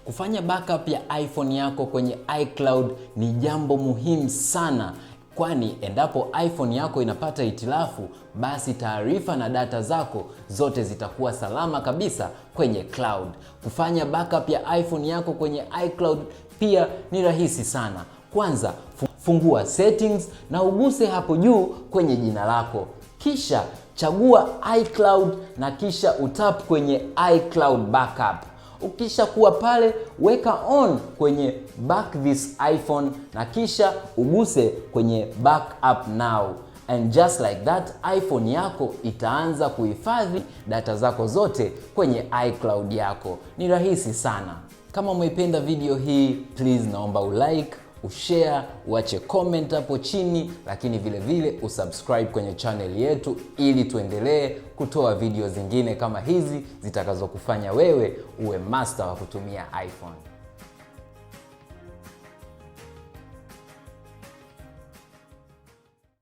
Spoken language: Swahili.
Kufanya backup ya iPhone yako kwenye iCloud ni jambo muhimu sana, kwani endapo iPhone yako inapata hitilafu, basi taarifa na data zako zote zitakuwa salama kabisa kwenye cloud. Kufanya backup ya iPhone yako kwenye iCloud pia ni rahisi sana. Kwanza, fungua settings na uguse hapo juu kwenye jina lako. Kisha chagua iCloud na kisha utap kwenye iCloud backup. Ukisha kuwa pale, weka on kwenye back this iPhone na kisha uguse kwenye backup now. And just like that, iPhone yako itaanza kuhifadhi data zako zote kwenye iCloud yako. Ni rahisi sana. Kama umeipenda video hii, please naomba ulike, ushare, uache comment hapo chini, lakini vile vile usubscribe kwenye channel yetu ili tuendelee kutoa video zingine kama hizi zitakazokufanya wewe uwe master wa kutumia iPhone.